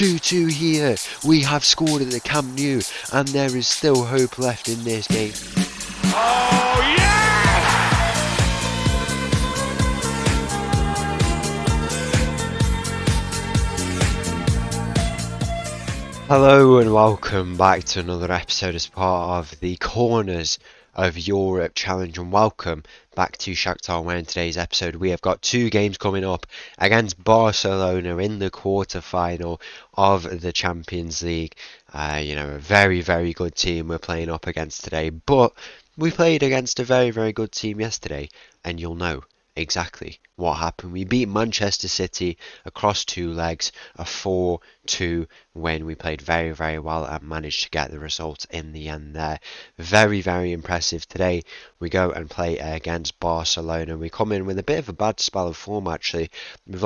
2-2 here. We have scored at the Camp Nou, and there is still hope left in this game. Oh, yes! Hello and welcome back to another episode as part of the Corners of Europe Challenge, and welcome back to Shakhtar, where in today's episode we have got two games coming up against Barcelona in the quarter-final of the Champions League. A very, very good team we're playing up against today, but we played against a very, very good team yesterday, and you'll know exactly what happened. We beat Manchester City across two legs, a 4-2 win. We played very, very well and managed to get the result in the end there. Very, very impressive. Today we go and play against Barcelona. We come in with a bit of a bad spell of form actually. We've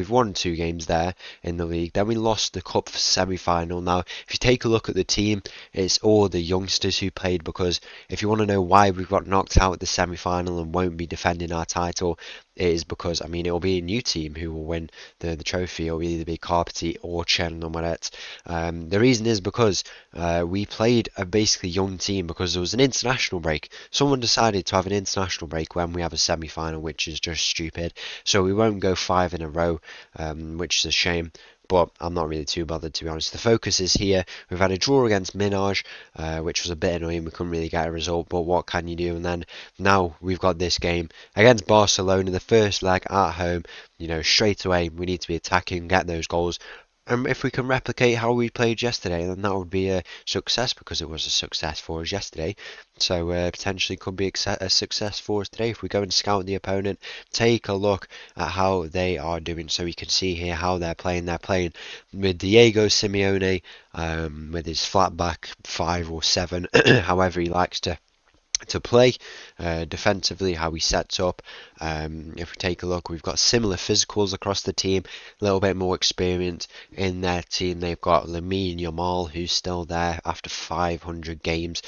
won two games there in the league. Then we lost the cup semi-final. Now, if you take a look at the team, it's all the youngsters who played, because if you want to know why we got knocked out at the semi-final and won't be defending our title, it is because, it'll be a new team who will win the trophy. It'll either be Carpety or Chernomorets. The reason is because we played a basically young team because there was an international break. Someone decided to have an international break when we have a semi-final, which is just stupid. So we won't go 5 in a row, which is a shame. But I'm not really too bothered, to be honest. The focus is here. We've had a draw against Minaj, which was a bit annoying. We couldn't really get a result, but what can you do? And then now we've got this game against Barcelona, the first leg at home. Straight away we need to be attacking, get those goals. And if we can replicate how we played yesterday, then that would be a success, because it was a success for us yesterday. So potentially could be a success for us today if we go and scout the opponent, take a look at how they are doing, so we can see here how they're playing. They're playing with Diego Simeone, with his flat back 5 or 7, however he likes to play defensively, how he sets up. If we take a look, we've got similar physicals across the team, a little bit more experience in their team. They've got Lamine Yamal, who's still there after 500 games.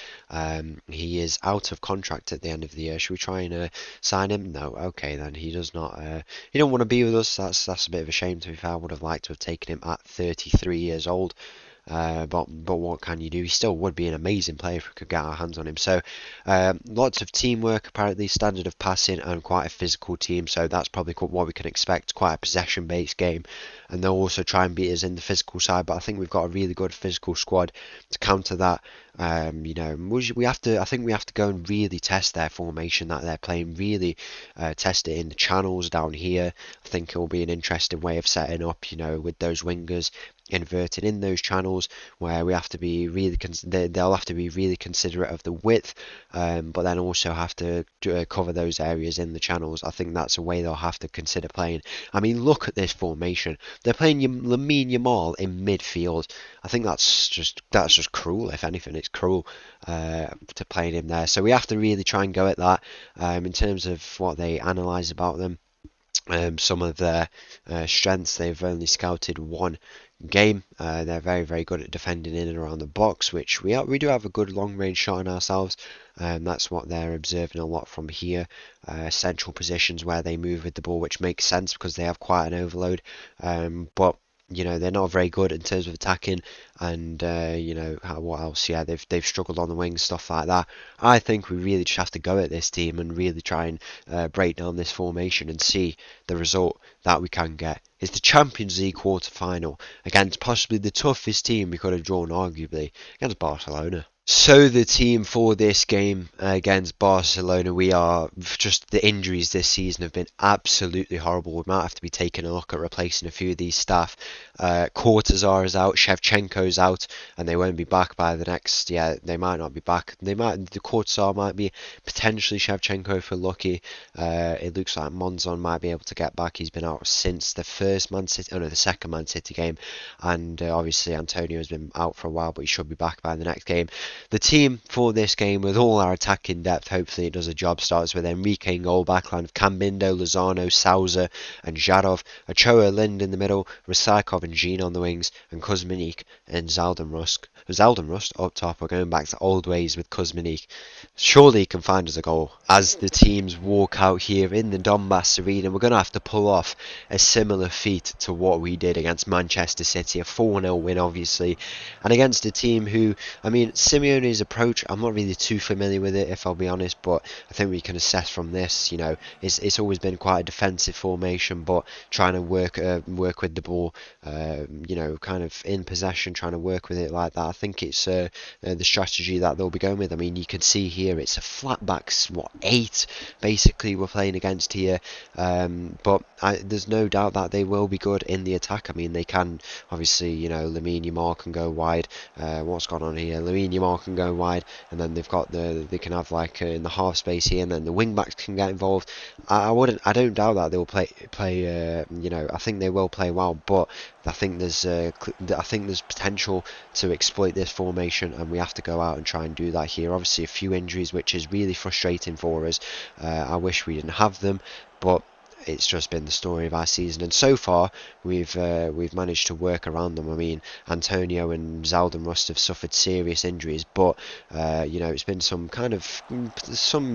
He is out of contract at the end of the year. Should we try and sign him? No. Okay, then he does not. He don't want to be with us. That's a bit of a shame, to be fair. I would have liked to have taken him at 33 years old. But what can you do? He still would be an amazing player if we could get our hands on him. So lots of teamwork, apparently, standard of passing, and quite a physical team. So that's probably what we can expect. Quite a possession-based game, and they'll also try and beat us in the physical side. But I think we've got a really good physical squad to counter that. We have to. I think we have to go and really test their formation that they're playing. Really test it in the channels down here. I think it will be an interesting way of setting up. With those wingers inverted in those channels, where we have to be really they'll have to be really considerate of the width, but then also have to cover those areas in the channels. I think that's a way they'll have to consider playing. Look at this formation. They're playing Lamine Yamal in midfield. I think that's just cruel. If anything, it's cruel to playing him there. So we have to really try and go at that. In terms of what they analyse about them, some of their strengths, they've only scouted one game. They're very, very good at defending in and around the box, which we do have a good long range shot in ourselves. That's what they're observing a lot from here. Central positions where they move with the ball, which makes sense because they have quite an overload. But they're not very good in terms of attacking, and what else? Yeah, they've struggled on the wings, stuff like that. I think we really just have to go at this team and really try and break down this formation and see the result that we can get. It's the Champions League quarter-final against possibly the toughest team we could have drawn, arguably, against Barcelona. So the team for this game against Barcelona, the injuries this season have been absolutely horrible. We might have to be taking a look at replacing a few of these staff. Cortazar is out, Shevchenko's out, and they won't be back by the next. Yeah, they might not be back. The Cortazar might be, potentially Shevchenko if we're lucky. It looks like Monzon might be able to get back. He's been out since the second Man City game, and obviously Antonio has been out for a while, but he should be back by the next game. The team for this game, with all our attacking depth, hopefully it does a job, starts with Enrique in goal, backline of Cambindo, Lozano, Souza and Zharov, Ochoa, Lind in the middle, Rysakov and Jean on the wings, and Kuzminik and Zaldenrust up top. We're going back to old ways with Kuzminik. Surely he can find us a goal. As the teams walk out here in the Donbass Arena, we're going to have to pull off a similar feat to what we did against Manchester City, a 4-0 win obviously, and against a team who, I mean, Simeone's approach, I'm not really too familiar with it if I'll be honest, but I think we can assess from this, it's always been quite a defensive formation, but trying to work with the ball, kind of in possession, trying to work with it like that. I think it's the strategy that they'll be going with. I mean, you can see here it's a flat back, 8 basically we're playing against here, but there's no doubt that they will be good in the attack. I mean, they can obviously, Lamine Yamal can go wide. What's gone on here? Lamine Yamal can go wide, and then they've got they can have like in the half space here, and then the wing backs can get involved. I don't doubt that they'll play. I think they will play well, but I think there's potential to exploit this formation, and we have to go out and try and do that here. Obviously, a few injuries, which is really frustrating for us. I wish we didn't have them, but it's just been the story of our season, and so far we've managed to work around them. I mean, Antonio and Zaldenrust have suffered serious injuries, but it's been some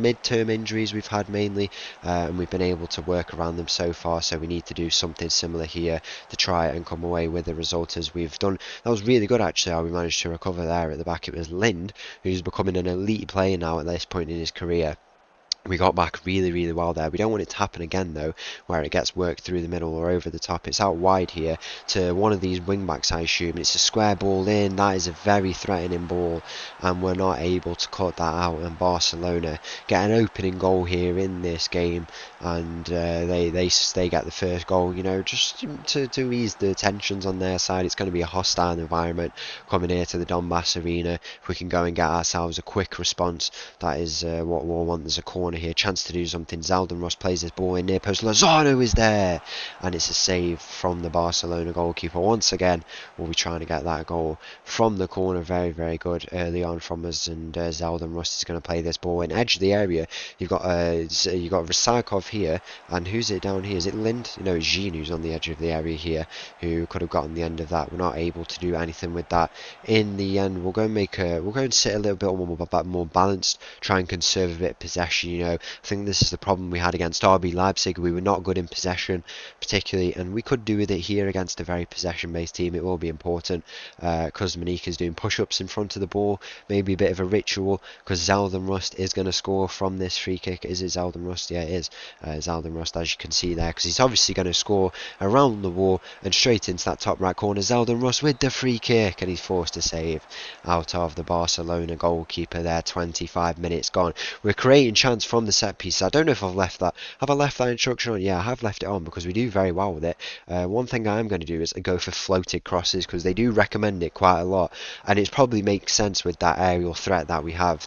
mid-term injuries we've had mainly, and we've been able to work around them so far. So we need to do something similar here to try and come away with the result as we've done. That was really good actually, how we managed to recover there at the back. It was Lind, who's becoming an elite player now at this point in his career. We got back really, really well there. We don't want it to happen again though, where it gets worked through the middle or over the top. It's out wide here to one of these wing backs, I assume. It's a square ball in. That is a very threatening ball, and we're not able to cut that out. And Barcelona get an opening goal here in this game, and they get the first goal. Just to ease the tensions on their side. It's going to be a hostile environment coming here to the Donbass Arena. If we can go and get ourselves a quick response, that is what we'll want. There's a corner here, chance to do something. Zaldenrust plays this ball in near post. Lozano is there, and it's a save from the Barcelona goalkeeper. Once again, we'll be trying to get that goal from the corner. Very, very good early on from us, and Zaldenrust is going to play this ball in edge of the area. You've got Rysakov here, and who's it down here? Is it Lind? No, it's Jean who's on the edge of the area here, who could have gotten the end of that. We're not able to do anything with that. In the end, we'll go and sit a little bit more balanced, try and conserve a bit of possession. I think this is the problem we had against RB Leipzig. We were not good in possession, particularly, and we could do with it here against a very possession-based team. It will be important. Kuzminik is doing push-ups in front of the ball, maybe a bit of a ritual, because Zaldenrust is going to score from this free kick. Is it Zaldenrust? Yeah, it is Zaldenrust, as you can see there, because he's obviously going to score around the wall and straight into that top right corner. Zaldenrust with the free kick, and he's forced to save out of the Barcelona goalkeeper there. 25 minutes gone. We're creating chance from the set piece. I don't know if I've left that. Have I left that instruction on? Yeah, I have left it on because we do very well with it. One thing I am going to do is go for floated crosses because they do recommend it quite a lot, and it probably makes sense with that aerial threat that we have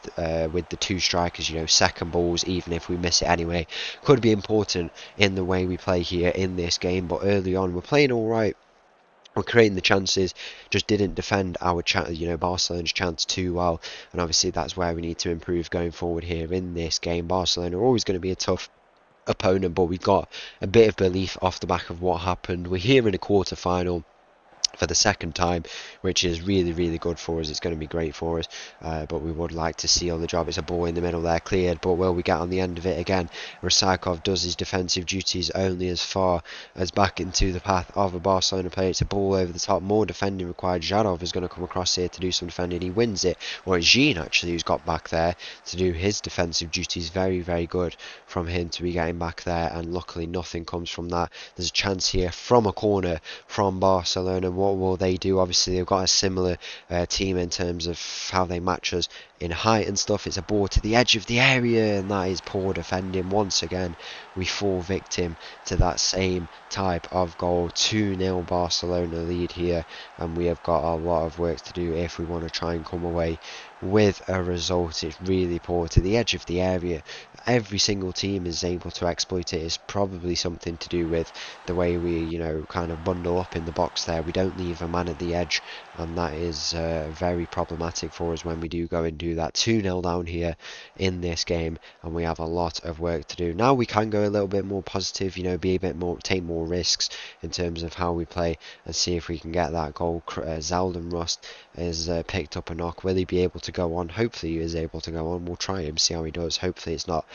with the two strikers. Second balls, even if we miss it anyway, could be important in the way we play here in this game. But early on, we're playing all right. We're creating the chances, just didn't defend our Barcelona's chance too well, and obviously that's where we need to improve going forward here in this game. Barcelona are always going to be a tough opponent, but we've got a bit of belief off the back of what happened. We're here in a quarter-final for the second time, which is really, really good for us. It's going to be great for us, but we would like to seal the job. It's a ball in the middle there, cleared, but will we get on the end of it again? Rysakov does his defensive duties only as far as back into the path of a Barcelona player. It's a ball over the top, more defending required. Zharov is going to come across here to do some defending. He wins it, or it's Jean actually who's got back there to do his defensive duties. Very, very good from him to be getting back there, and luckily nothing comes from that. There's a chance here from a corner from Barcelona. What will they do? Obviously they've got a similar team in terms of how they match us in height and stuff. It's a ball to the edge of the area, and that is poor defending. Once again, we fall victim to that same type of goal. 2-0 Barcelona lead here, and we have got a lot of work to do if we want to try and come away with a result. It's really poor to the edge of the area. Every single team is able to exploit it. It's probably something to do with the way we, kind of bundle up in the box there. We don't leave a man at the edge, and that is very problematic for us when we do go and do that. 2-0 down here in this game, and we have a lot of work to do. Now we can go a little bit more positive, be a bit more, take more risks in terms of how we play, and see if we can get that goal. Zeldin Rust has picked up a knock. Will he be able to go on? Hopefully he is able to go on. We'll try him, see how he does. Hopefully it's not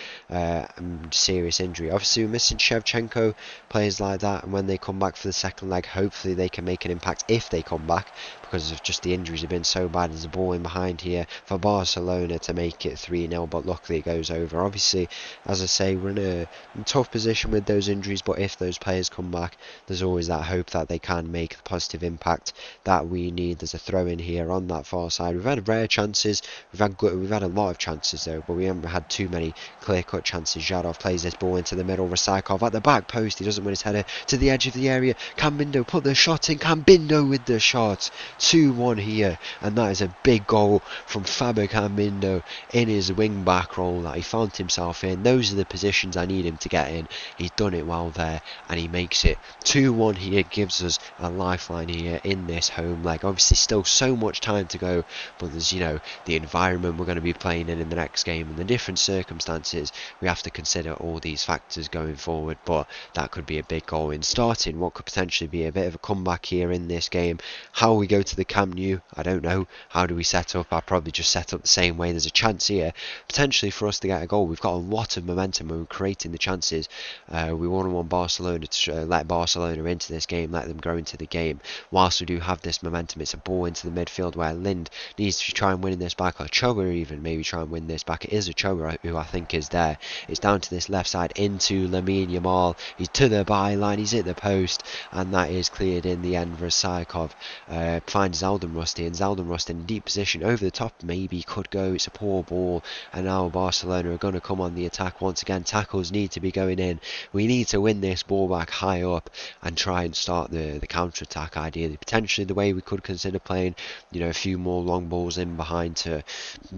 serious injury. Obviously we're missing Shevchenko, players like that, and when they come back for the second leg, hopefully they can make an impact if they come back, because of just the injuries have been so bad. There's a ball in behind here for Barcelona to make it 3-0, but luckily it goes over. Obviously, as I say, we're in a tough position with those injuries, but if those players come back, there's always that hope that they can make the positive impact that we need. There's a throw in here on that far side. We've had rare chances, we've had a lot of chances though, but we haven't had too many clear-cut chances. Zhadov plays this ball into the middle. Rasakov at the back post. He doesn't win his header to the edge of the area. Cambindo put the shot in. Cambindo with the shot. 2-1 here, and that is a big goal from Faber Cambindo in his wing-back role that he found himself in. Those are the positions I need him to get in. He's done it well there, and he makes it. 2-1 here gives us a lifeline here in this home leg. Obviously still so much time to go, but there's, the environment we're going to be playing in the next game and the different circumstances. We have to consider all these factors going forward, but that could be a big goal in starting what could potentially be a bit of a comeback here in this game. How we go to the Camp Nou, I don't know. How do we set up? I'll probably just set up the same way. There's a chance here potentially for us to get a goal. We've got a lot of momentum when we're creating the chances. We want Barcelona to let Barcelona into this game, let them grow into the game. Whilst we do have this momentum, it's a ball into the midfield where Lind needs to try and win this back, or Choba even maybe try and win this back. It is a Choba who I think is there. It's down to this left side into Lamine Yamal. He's to the byline, he's at the post, and that is cleared in the end. Rasakov finds Zeldin Rusty, and Zeldin Rust in deep position over the top, maybe could go. It's a poor ball, and now Barcelona are going to come on the attack once again. Tackles need to be going in. We need to win this ball back high up and try and start the counter attack ideally. Potentially the way we could consider playing, a few more long balls in behind to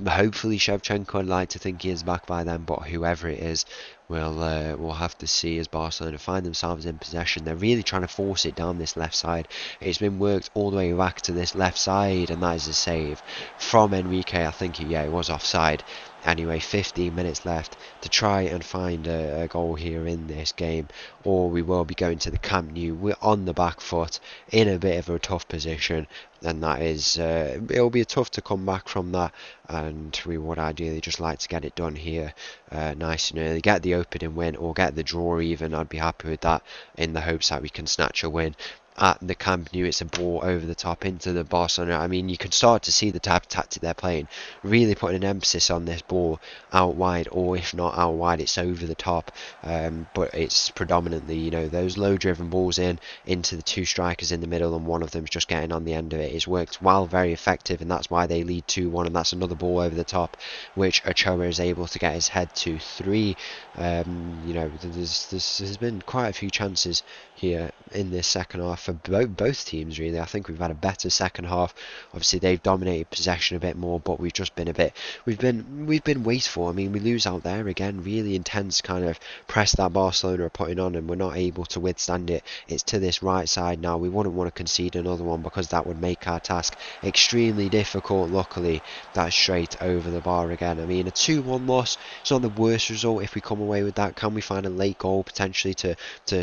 hopefully Shevchenko. I'd like to think he is back by then, but whoever it is, we'll have to see as Barcelona find themselves in possession. They're really trying to force it down this left side. It's been worked all the way back to this left side, and that is a save from Enrique. I think it was offside. Anyway, 15 minutes left to try and find a goal here in this game, or we will be going to the Camp Nou. We're on the back foot in a bit of a tough position, and that is it'll be tough to come back from that, and we would ideally just like to get it done here nice and early, get the opening win or get the draw even. I'd be happy with that in the hopes that we can snatch a win at the Camp Nou. It's a ball over the top into the Barcelona. I mean, you can start to see the type of tactic they're playing, really putting an emphasis on this ball out wide, or if not out wide, it's over the top. But it's predominantly, those low-driven balls into the two strikers in the middle, and one of them's just getting on the end of it. It's worked well, very effective, and that's why they lead 2-1. And that's another ball over the top, which Ochoa is able to get his head to 3. There's been quite a few chances here in this second half for both teams really. I think we've had a better second half. Obviously they've dominated possession a bit more, but we've just been we've been wasteful. I mean, we lose out there again. Really intense kind of press that Barcelona are putting on, and we're not able to withstand it. It's to this right side now. We wouldn't want to concede another one because that would make our task extremely difficult. Luckily that's straight over the bar again. I mean, a 2-1 loss, it's not the worst result if we come away with that. Can we find a late goal potentially to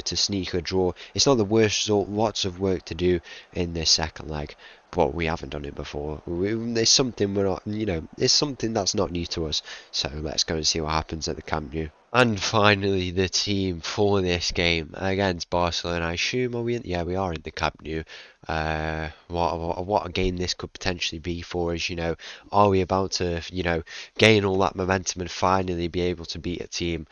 sneak a draw? It's not the worst result. Lots of work to do in this second leg, but we haven't done it before. It's something we're not, it's something that's not new to us. So let's go and see what happens at the Camp Nou. And finally, the team for this game against Barcelona. I assume, we are in the Camp Nou. What a game this could potentially be for us. Are we about to, gain all that momentum and finally be able to beat a team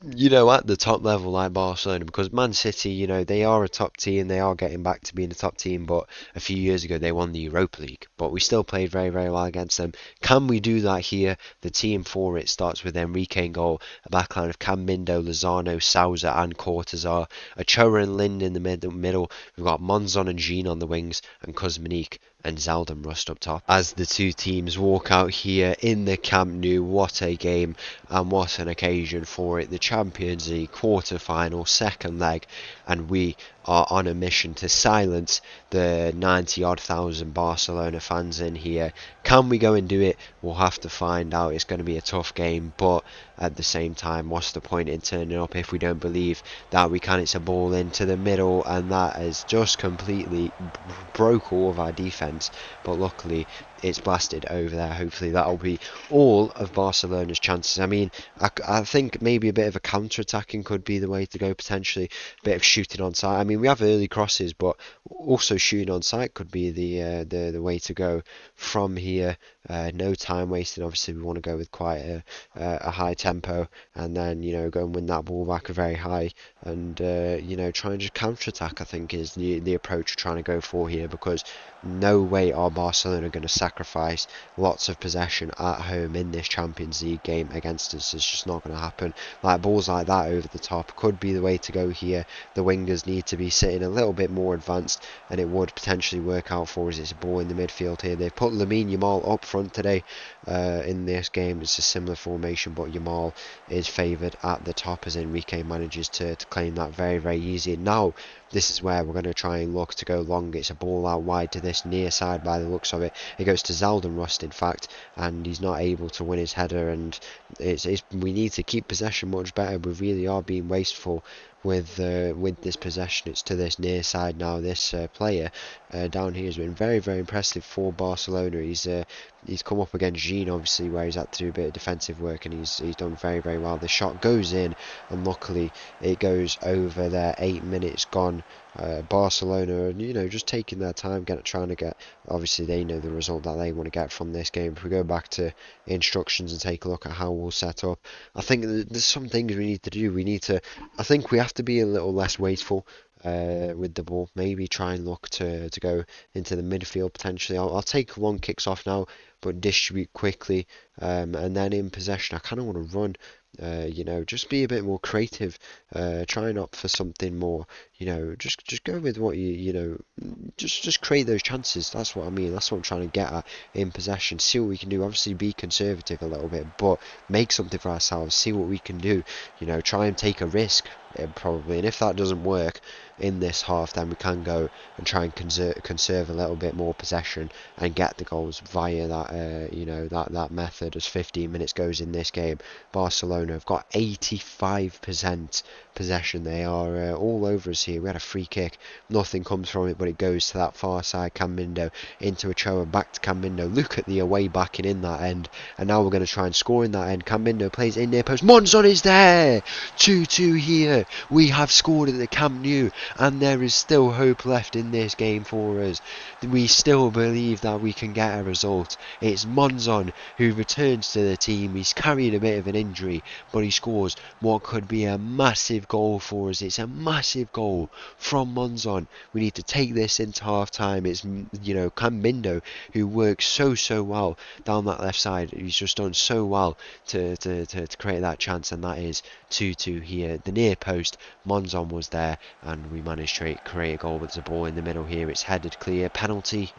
at the top level like Barcelona, because Man City, they are a top team, they are getting back to being a top team, but a few years ago they won the Europa League, but we still played very, very well against them. Can we do that here? The team for it starts with Enrique in goal, a backline of Cambindo, Lozano, Souza and Cortazar, Ochoa and Lind in the middle. We've got Monzon and Jean on the wings, and Kuzminic and Zeldin Rust up top. As the two teams walk out here in the Camp Nou, what a game and what an occasion for it. The Champions League quarter-final, second leg, and we are on a mission to silence the 90-odd thousand Barcelona fans in here. Can we go and do it? We'll have to find out. It's going to be a tough game, but at the same time, what's the point in turning up if we don't believe that we can? It's a ball into the middle, and that has just completely broke all of our defence, but luckily it's blasted over there. Hopefully that'll be all of Barcelona's chances. I mean, I think maybe a bit of a counter-attacking could be the way to go, potentially a bit of shooting on sight. I mean, we have early crosses, but also shooting on sight could be the way to go from here. No time wasted. Obviously we want to go with quite a high tempo, and then go and win that ball back very high, and try and just counter-attack, I think, is the approach we're trying to go for here, because no way are Barcelona going to sacrifice lots of possession at home in this Champions League game against us. It's just not going to happen. Like balls like that over the top could be the way to go here. The wingers need to be sitting a little bit more advanced, and it would potentially work out for us. It's a ball in the midfield here. They've put Lamine Yamal up front today in this game. It's a similar formation, but Yamal is favoured at the top as Enrique manages to claim that very, very easy. Now this is where we're going to try and look to go long. It's a ball out wide to this near side by the looks of it. It goes to Zeldin Rust, in fact, and he's not able to win his header, and we need to keep possession much better. We really are being wasteful with this possession. It's to this near side now. This player down here has been very, very impressive for Barcelona. He's come up against Jean, obviously, where he's had to do a bit of defensive work, and he's done very, very well. The shot goes in, and luckily it goes over there. 8 minutes gone. Barcelona, just taking their time, trying to get. Obviously, they know the result that they want to get from this game. If we go back to instructions and take a look at how we'll set up, I think there's some things we need to do. I think we have to be a little less wasteful with the ball. Maybe try and look to go into the midfield potentially. I'll take long kicks off now, but distribute quickly, and then in possession I kind of want to run. Just be a bit more creative. Try and opt for something more. Just go with what just create those chances. That's what I mean. That's what I'm trying to get at in possession. See what we can do. Obviously, be conservative a little bit, but make something for ourselves. See what we can do. Try and take a risk probably. And if that doesn't work in this half, then we can go and try and conserve a little bit more possession and get the goals via that that method. As 15 minutes goes in this game, Barcelona have got 85% possession. They are all over us here. We had a free kick, nothing comes from it, but it goes to that far side. Cambindo into Ochoa, back to Cambindo. Look at the away backing in that end, and now we're going to try and score in that end. Cambindo plays in near post. Monzon is there. 2-2 here. We have scored at the Camp Nou, and there is still hope left in this game for us. We still believe that we can get a result. It's Monzon who returns to the team. He's carrying a bit of an injury, but he scores what could be a massive goal for us. It's a massive goal from Monzon. We need to take this into half time. It's Cambindo who works so well down that left side. He's just done so well to create that chance, and that is 2-2 here. The near post, Monzon was there, and we managed to create a goal with the ball in the middle here. It's headed clear. Penalty.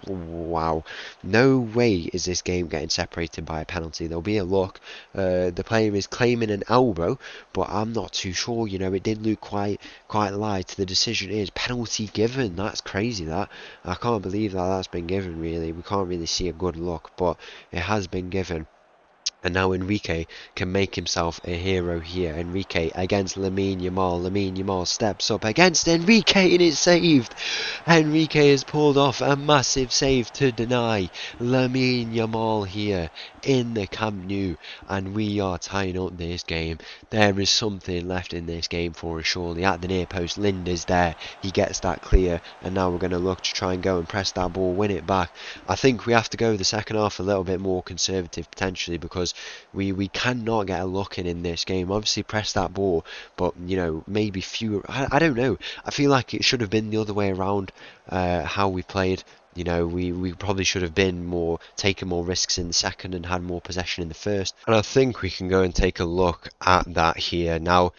Wow. No way is this game getting separated by a penalty. There'll be a look. The player is claiming an elbow, but I'm not too sure. It did look quite light. The decision is penalty given. That's crazy. That I can't believe that's been given. Really, we can't really see a good look, but it has been given. And now Enrique can make himself a hero here. Enrique against Lamine Yamal. Lamine Yamal steps up against Enrique, and it's saved. Enrique has pulled off a massive save to deny Lamine Yamal here in the Camp Nou. And we are tying up this game. There is something left in this game for us, surely. At the near post, Linda's there. He gets that clear. And now we're going to look to try and go and press that ball, win it back. I think we have to go the second half a little bit more conservative, potentially, because we cannot get a look in this game. Obviously press that ball, but maybe fewer. I don't know. I feel like it should have been the other way around. How we played. We probably should have been taken more risks in the second and had more possession in the first. And I think we can go and take a look at that here now.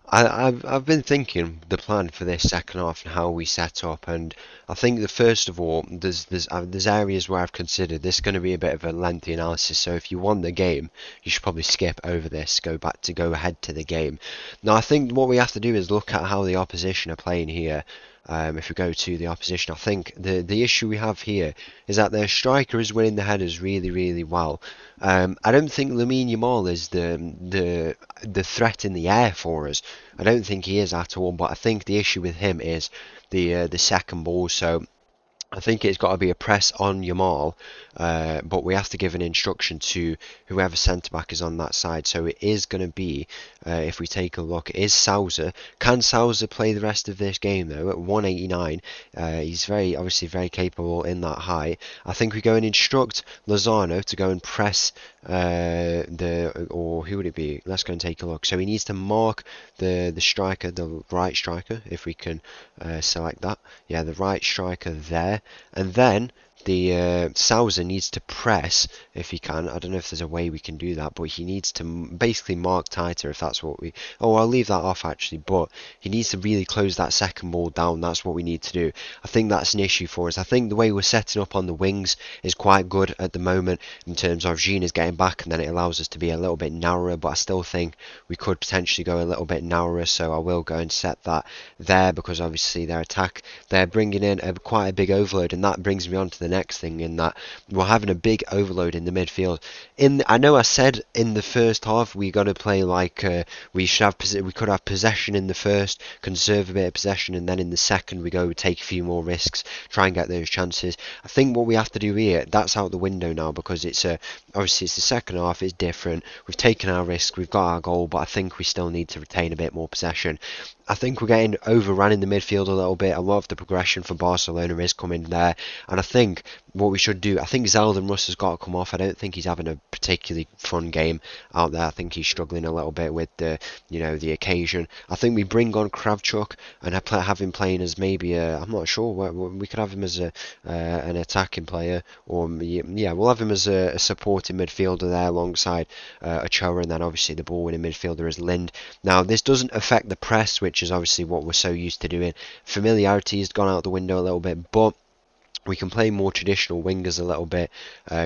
I've been thinking the plan for this second half and how we set up, and I think that first of all, there's areas where I've considered this is going to be a bit of a lengthy analysis. So if you want the game, you should probably skip over this, go ahead to the game. Now I think what we have to do is look at how the opposition are playing here. If we go to the opposition, I think the issue we have here is that their striker is winning the headers really, really well. I don't think Lamine Yamal is the threat in the air for us. I don't think he is at all. But I think the issue with him is the second ball. So I think it's got to be a press on Yamal, but we have to give an instruction to whoever centre-back is on that side. So it is going to be, if we take a look, is Sousa. Can Sousa play the rest of this game, though, at 189? He's obviously very capable in that height. I think we go and instruct Lozano to go and press or who would it be? Let's go and take a look. So he needs to mark the striker, the right striker, if we can select that. Yeah, the right striker there. And then the Sousa needs to press if he can. I don't know if there's a way we can do that, but he needs to basically mark tighter if that's what we... Oh, I'll leave that off actually, but he needs to really close that second ball down. That's what we need to do. I think that's an issue for us. I think the way we're setting up on the wings is quite good at the moment in terms of Gina's getting back, and then it allows us to be a little bit narrower, but I still think we could potentially go a little bit narrower, so I will go and set that there because obviously their attack, they're bringing in quite a big overload, and that brings me on to the next thing in that we're having a big overload in the midfield. I know I said in the first half we got to play like we could have possession in the first, conserve a bit of possession, and then in the second we go take a few more risks, try and get those chances. I think what we have to do here, that's out the window now because it's obviously it's the second half, it's different. We've taken our risk, we've got our goal, but I think we still need to retain a bit more possession. I think we're getting overrun in the midfield a little bit. A lot of the progression for Barcelona is coming there, and I think what we should do, I think Zeldin Russ has got to come off. I don't think he's having a particularly fun game out there. I think he's struggling a little bit with the occasion. I think we bring on Kravchuk and have him playing as maybe I'm not sure. We could have him as an attacking player, or yeah, we'll have him as a supporting midfielder there alongside Ochoa, and then obviously the ball winning midfielder is Lind. Now this doesn't affect the press, which is obviously what we're so used to doing. Familiarity has gone out the window a little bit, but we can play more traditional wingers a little bit,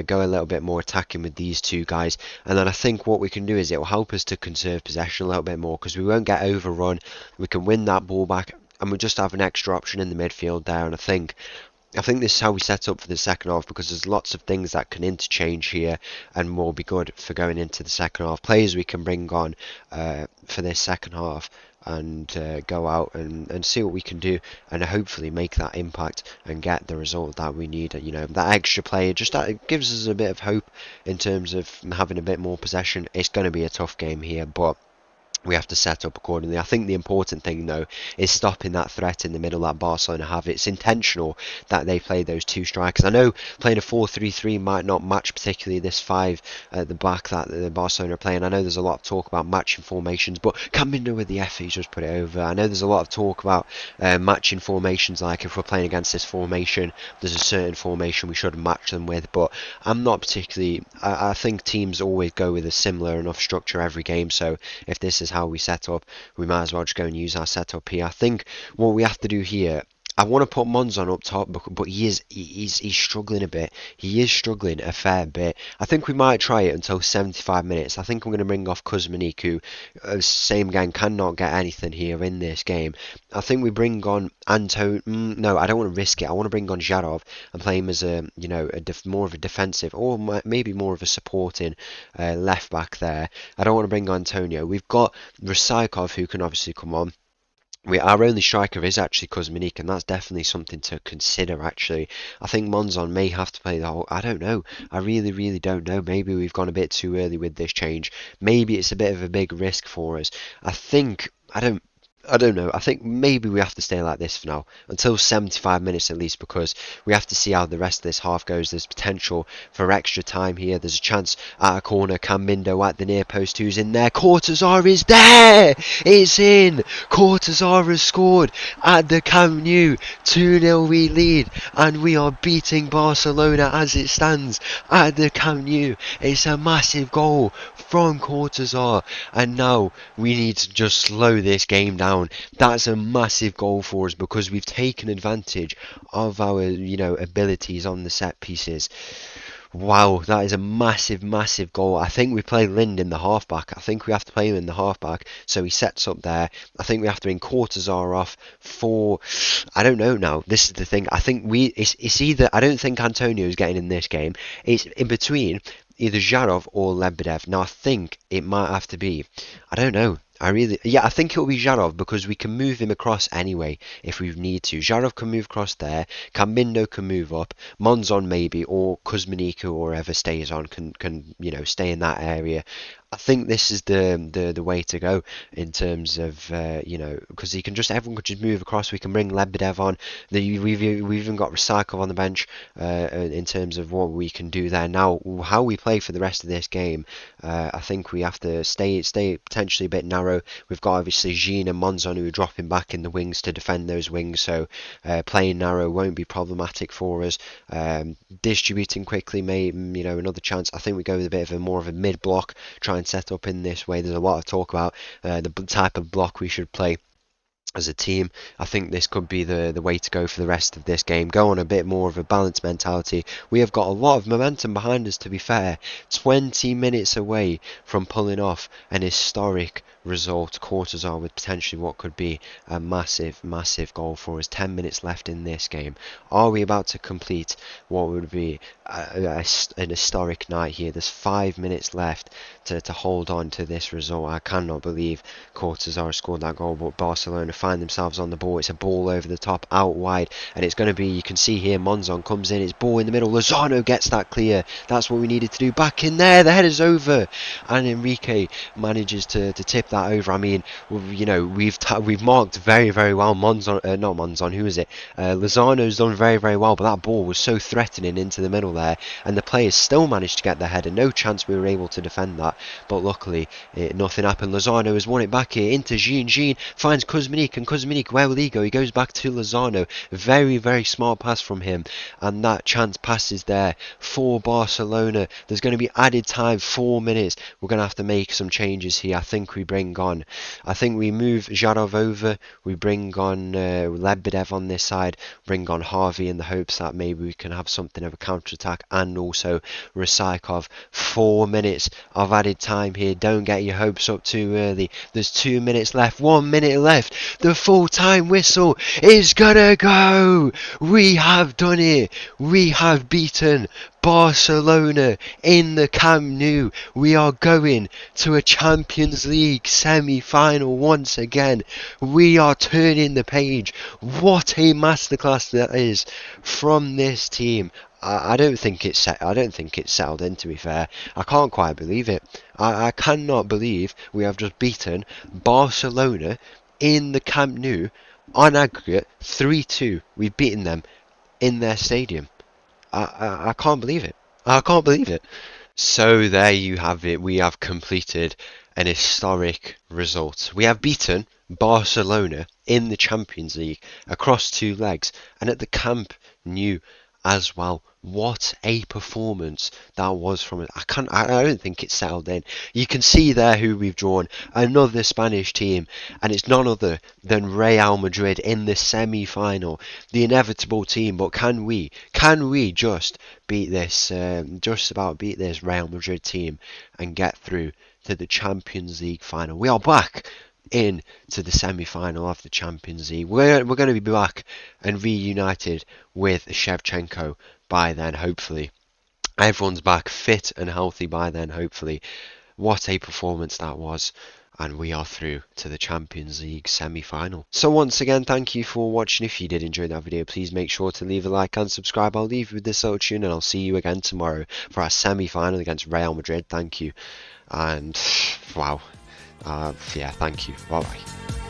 go a little bit more attacking with these two guys, and then I think what we can do is it will help us to conserve possession a little bit more because we won't get overrun. We can win that ball back, and we just have an extra option in the midfield there. And I think this is how we set up for the second half because there's lots of things that can interchange here and will be good for going into the second half. Players we can bring on for this second half and go out and see what we can do and hopefully make that impact and get the result that we need. That extra player, just that it gives us a bit of hope in terms of having a bit more possession. It's going to be a tough game here, but we have to set up accordingly. I think the important thing, though, is stopping that threat in the middle that Barcelona have. It's intentional that they play those two strikers. I know playing a 4-3-3 might not match particularly this 5 at the back that the Barcelona are playing. I know there's a lot of talk about matching formations, but Camp with the FA's just put it over. I know there's a lot of talk about matching formations, like if we're playing against this formation, there's a certain formation we should match them with, but I'm not particularly... I think teams always go with a similar enough structure every game, so if this is how we set up, we might as well just go and use our setup here. I think what we have to do here, I want to put Monzon up top, but he's struggling a bit. He is struggling a fair bit. I think we might try it until 75 minutes. I think I'm going to bring off Kuzmanik, who, same gang, cannot get anything here in this game. I think we bring on Anton. No, I don't want to risk it. I want to bring on Zharov and play him as more of a defensive, or maybe more of a supporting left back there. I don't want to bring on Antonio. We've got Rysakov, who can obviously come on. Our only striker is actually Kuzmanik, and that's definitely something to consider, actually. I think Monzon may have to play the whole... I don't know. I really, really don't know. Maybe we've gone a bit too early with this change. Maybe it's a bit of a big risk for us. I think... I don't know. I think maybe we have to stay like this for now until 75 minutes at least, because we have to see how the rest of this half goes. There's potential for extra time here. There's a chance at a corner. Camindo at the near post. Who's in there? Cortazar is there. It's in. Cortazar has scored at the Camp Nou. 2-0 we lead, and we are beating Barcelona as it stands at the Camp Nou. It's a massive goal from Cortazar, and now we need to just slow this game down. That's a massive goal for us because we've taken advantage of our, abilities on the set pieces. Wow, that is a massive, massive goal. I think we play Lind in the halfback. I think we have to play him in the halfback, so he sets up there. I think we have to bring Cortazar off for... I don't know now. This is the thing. I think it's either... I don't think Antonio is getting in this game. It's in between either Zharov or Lebedev. Now, I think it might have to be... I don't know. I think it'll be Zharov because we can move him across anyway if we need to. Zharov can move across there, Camindo can move up, Monzon maybe, or Kuzminica or whoever stays on can stay in that area. I think this is the way to go in terms of because everyone could just move across. We can bring Lebedev on. We've even got Rysakov on the bench in terms of what we can do there. Now, how we play for the rest of this game, I think we have to stay potentially a bit narrow. We've got obviously Jean and Monzon who are dropping back in the wings to defend those wings, so playing narrow won't be problematic for us. Distributing quickly, another chance. I think we go with a bit of more of a mid block, try and set up in this way. There's a lot of talk about the type of block we should play as a team. I think this could be the way to go for the rest of this game. Go on a bit more of a balanced mentality. We have got a lot of momentum behind us, to be fair. 20 minutes away from pulling off an historic result. Cortazar with potentially what could be a massive, massive goal for us. 10 minutes left in this game. Are we about to complete what would be an historic night here? There's 5 minutes left to hold on to this result. I cannot believe Cortazar scored that goal, but Barcelona find themselves on the ball. It's a ball over the top, out wide, and it's going to be, you can see here, Monzon comes in, it's ball in the middle, Lozano gets that clear. That's what we needed to do. Back in there, the header's over, and Enrique manages to tip that over. I mean, we've marked very, very well. Not Monzon, who is it? Lozano's done very, very well, but that ball was so threatening into the middle there, and the players still managed to get the header. No chance we were able to defend that, but luckily nothing happened. Lozano has won it back here into Jean. Jean finds Kuzminik, and Kuzminik, where will he go? He goes back to Lozano. Very, very smart pass from him, and that chance passes there for Barcelona. There's going to be added time, 4 minutes. We're going to have to make some changes here. I think we move Zharov over, we bring on Lebedev on this side, bring on Harvey in the hopes that maybe we can have something of a counter-attack, and also Rysakov. 4 minutes of added time here. Don't get your hopes up too early. There's 2 minutes left, 1 minute left. The full-time whistle is gonna go. We have done it. We have beaten Barcelona in the Camp Nou. We are going to a Champions League semi-final once again. We are turning the page. What a masterclass that is from this team. I don't think it's settled in, to be fair. I can't quite believe it. I cannot believe we have just beaten Barcelona in the Camp Nou on aggregate 3-2. We've beaten them in their stadium. I can't believe it. I can't believe it. So there you have it. We have completed an historic result. We have beaten Barcelona in the Champions League across 2 legs and at the Camp Nou as well. What a performance that was from it. I don't think it's settled in. You can see there who we've drawn. Another Spanish team, and it's none other than Real Madrid in the semi-final. The inevitable team, but can we just beat this, just about beat this Real Madrid team and get through to the Champions League final? We are back into the semi-final of the Champions League. We're going to be back and reunited with Shevchenko by then, hopefully. Everyone's back fit and healthy by then, hopefully. What a performance that was. And we are through to the Champions League semi-final. So once again, thank you for watching. If you did enjoy that video, please make sure to leave a like and subscribe. I'll leave you with this little tune, and I'll see you again tomorrow for our semi-final against Real Madrid. Thank you. And, wow. Yeah, thank you. Bye-bye.